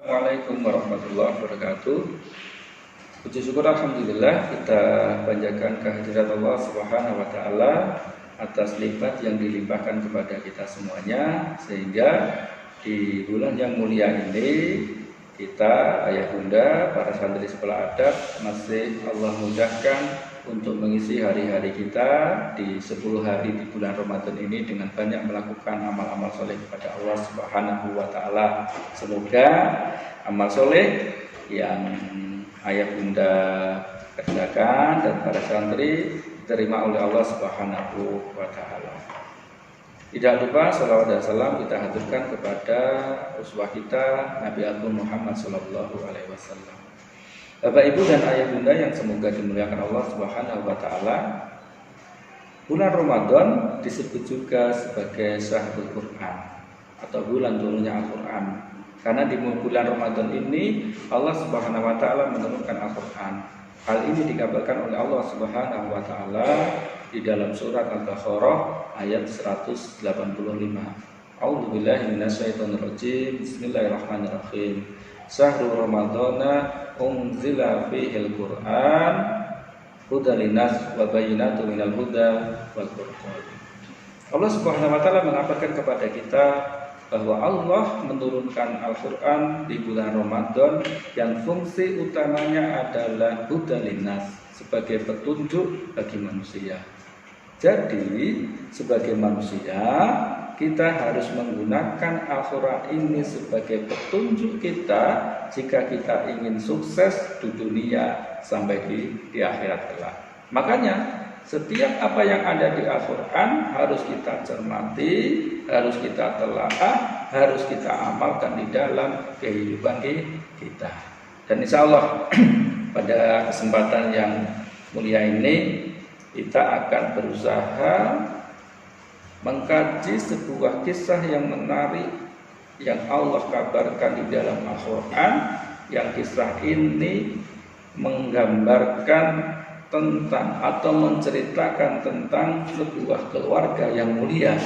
Assalamualaikum warahmatullahi wabarakatuh. Puji syukur alhamdulillah kita panjatkan kehadirat Allah Subhanahu wa taala atas nikmat yang dilimpahkan kepada kita semuanya, sehingga di bulan yang mulia ini kita, ayah bunda, para santri sekolah adab masih Allah mudahkan untuk mengisi hari-hari kita di 10 hari di bulan Ramadan ini dengan banyak melakukan amal-amal soleh kepada Allah Subhanahu wa taala. Semoga amal soleh yang ayah bunda kerjakan dan para santri diterima oleh Allah Subhanahu wa taala. Tidak lupa salawat dan salam kita haturkan kepada uswah kita Nabi Agung Muhammad sallallahu alaihi wasallam. Bapak Ibu dan ayah bunda yang semoga dimuliakan Allah Subhanahu wa taala, bulan Ramadan disebut juga sebagai syahrul Quran atau bulan turunnya Al-Quran. Karena di bulan Ramadan ini Allah Subhanahu wa taala menurunkan Al-Quran. Hal ini dikabarkan oleh Allah Subhanahu wa taala di dalam surat Al-Baqarah ayat 185. A'udzubillahi minasyaitonirrajim. Bismillahirrahmanirrahim. Syahrul Ramadana unzila fihil Qur'an hudan linnas wa bayyinatun minal huda wal furqan. Allah Subhanahu wa taala mengabarkan kepada kita bahwa Allah menurunkan Al-Quran di bulan Ramadan yang fungsi utamanya adalah hudan linnas, sebagai petunjuk bagi manusia. Jadi sebagai manusia kita harus menggunakan Al-Quran ini sebagai petunjuk kita jika kita ingin sukses di dunia sampai di akhirat kelak. Makanya setiap apa yang ada di Al-Quran harus kita cermati, harus kita telaah, harus kita amalkan di dalam kehidupan kita. Dan insya Allah pada kesempatan yang mulia ini kita akan berusaha mengkaji sebuah kisah yang menarik yang Allah kabarkan di dalam Al-Quran, yang kisah ini menggambarkan tentang atau menceritakan tentang sebuah keluarga yang mulia.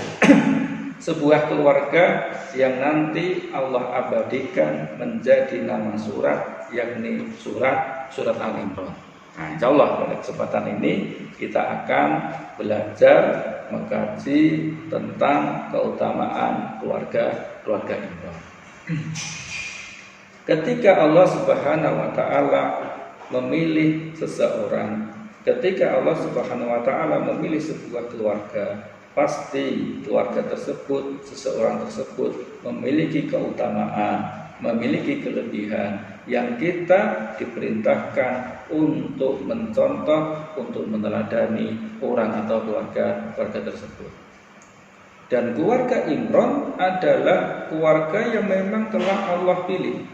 Sebuah keluarga yang nanti Allah abadikan menjadi nama surat, yakni surat Al-Imran. Nah, insya Allah pada kesempatan ini kita akan belajar mengkaji tentang keutamaan keluarga Imran. Ketika Allah Subhanahu wa taala memilih seseorang, ketika Allah Subhanahu wa taala memilih sebuah keluarga, pasti keluarga tersebut, seseorang tersebut memiliki keutamaan, memiliki kelebihan yang kita diperintahkan untuk mencontoh, untuk meneladani orang atau keluarga tersebut. Dan keluarga Imran adalah keluarga yang memang telah Allah pilih.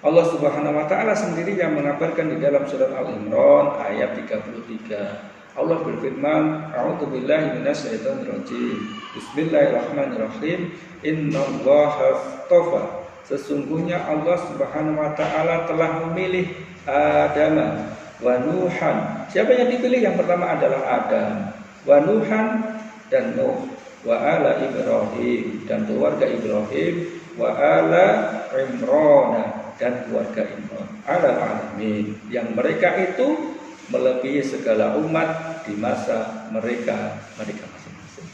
Allah Subhanahu wa taala sendiri yang mengabarkan di dalam surat Al-Imran ayat 33. Allah berfirman, A'udzubillahi minasyaitonirrajim. Bismillahirrahmanirrahim. Innallaha astafa. Sesungguhnya Allah Subhanahu wa taala telah memilih Adam wa Nuhan. Siapa yang dipilih? Yang pertama adalah Adam, wa Nuhan dan Nuh, wa ala Ibrahim dan keluarga Ibrahim, wa ala Imran dan keluarga Imran, ala alamin, yang mereka itu melebihi segala umat di masa mereka masing-masing.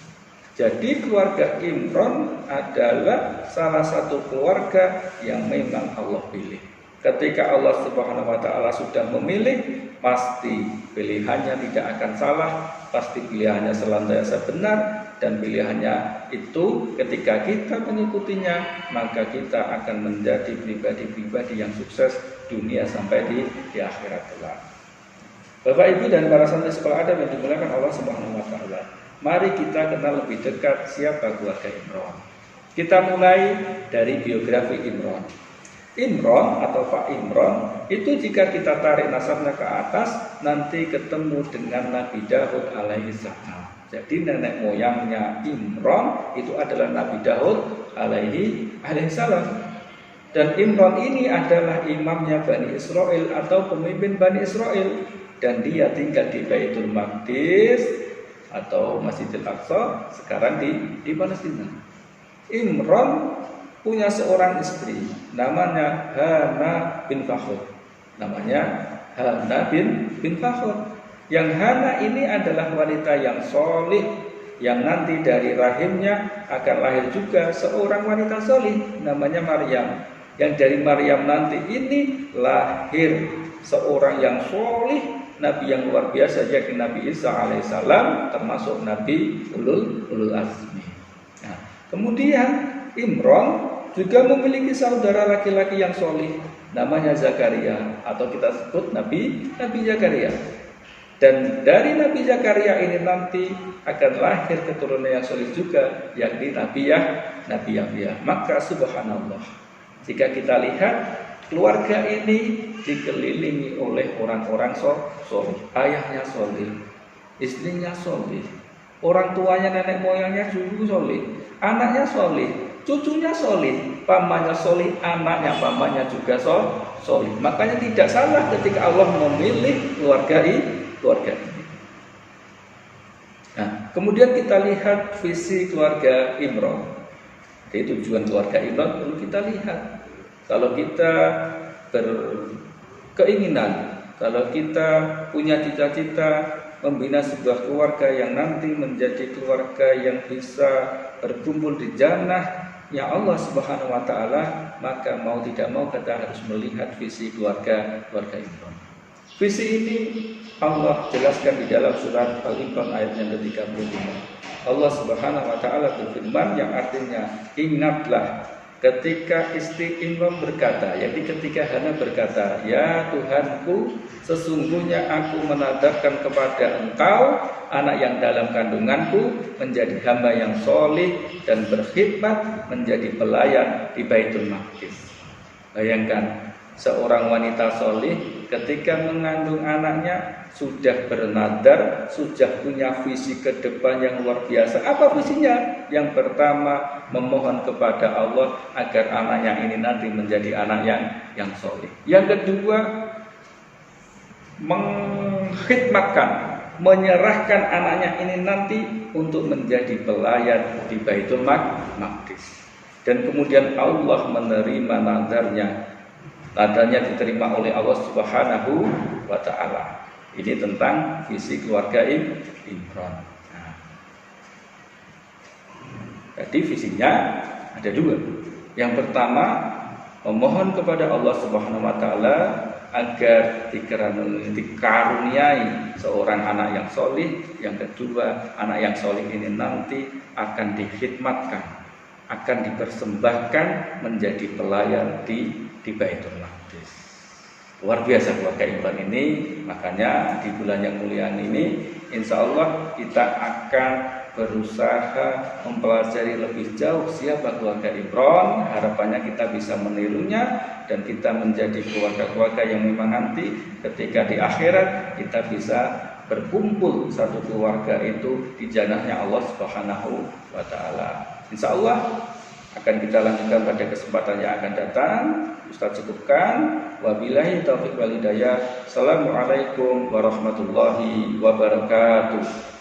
Jadi keluarga Imran adalah salah satu keluarga yang memang Allah pilih. Ketika Allah Subhanahu wa taala sudah memilih, pasti pilihannya tidak akan salah, pasti pilihannya senantiasa benar, dan pilihannya itu ketika kita mengikutinya, maka kita akan menjadi pribadi-pribadi yang sukses dunia sampai di akhirat kelak. Bapak Ibu dan para santri sekolah adab yang dimuliakan Allah Subhanahu wa taala, mari kita kenal lebih dekat siapa keluarga Imran. Kita mulai dari biografi Imran. Imran atau Pak Imran itu jika kita tarik nasabnya ke atas, nanti ketemu dengan Nabi Daud alaihi salam. Jadi nenek moyangnya Imran itu adalah Nabi Daud alaihi salam. Dan Imran ini adalah imamnya Bani Israel atau pemimpin Bani Israel, dan dia tinggal di Baitul Maqdis atau Masjidil Aqsa sekarang di Palestina. Imran punya seorang istri namanya Hana bin Fakhur. Namanya Hana bin Fakhur. Yang Hana ini adalah wanita yang solih, yang nanti dari rahimnya akan lahir juga seorang wanita solih namanya Maryam. Yang dari Maryam nanti ini lahir seorang yang solih, Nabi yang luar biasa, yakni Nabi Isa alaihissalam, termasuk Nabi ulul azmi. Nah, kemudian Imran juga memiliki saudara laki-laki yang solih, namanya Zakaria, atau kita sebut Nabi Zakaria. Dan dari Nabi Zakaria ini nanti akan lahir keturunan yang solih juga, yakni Nabi Yahya. Maka subhanallah, jika kita lihat keluarga ini dikelilingi oleh orang-orang solih. Ayahnya solih, istrinya solih, orang tuanya, nenek moyangnya juga solih, anaknya solih, cucunya solih, pamannya solih, anaknya pamannya juga solih. Makanya tidak salah ketika Allah memilih keluarga ini. Nah, kemudian kita lihat visi keluarga Imran. Jadi tujuan keluarga Imran perlu kita lihat. Kalau kita berkeinginan, kalau kita punya cita-cita membina sebuah keluarga yang nanti menjadi keluarga yang bisa berkumpul di jannah ya Allah Subhanahu wa taala, maka mau tidak mau kita harus melihat visi keluarga Imran. Visi ini Allah jelaskan di dalam surat Al-Imran ayat yang ke-35. Allah Subhanahu wa taala berfirman yang artinya, ingatlah ketika istri Imran berkata, yaitu ketika Hana berkata, ya Tuhanku, sesungguhnya aku menadarkan kepada Engkau anak yang dalam kandunganku menjadi hamba yang solih dan berkhidmat menjadi pelayan di Baitul Maqdis. Bayangkan, seorang wanita solih ketika mengandung anaknya sudah bernadar, sudah punya visi ke depan yang luar biasa. Apa visinya? Yang pertama, memohon kepada Allah agar anaknya ini nanti menjadi anak yang solih. Yang kedua, mengkhidmatkan, menyerahkan anaknya ini nanti untuk menjadi pelayan di Baitul Maqdis. Dan kemudian Allah menerima nadarnya. Nadarnya diterima oleh Allah Subhanahu wa taala. Ini tentang visi keluarga Imran. Nah, jadi visinya ada dua. Yang pertama, memohon kepada Allah Subhanahu wa taala agar dikaruniai seorang anak yang solih. Yang kedua, anak yang solih ini nanti akan dikhidmatkan, akan dipersembahkan menjadi pelayan di Baitul Maqdis. Luar biasa keluarga Imran ini. Makanya di bulan yang mulia ini, insya Allah kita akan berusaha mempelajari lebih jauh siapa keluarga Imran. Harapannya kita bisa menirunya dan kita menjadi keluarga-keluarga yang memang nanti ketika di akhirat kita bisa berkumpul satu keluarga itu di jannahnya Allah Subhanahu wa taala. Insya Allah akan kita lanjutkan pada kesempatan yang akan datang. Ustaz cukupkan. Wabillahi taufiq wal hidayah. Assalamualaikum warahmatullahi wabarakatuh.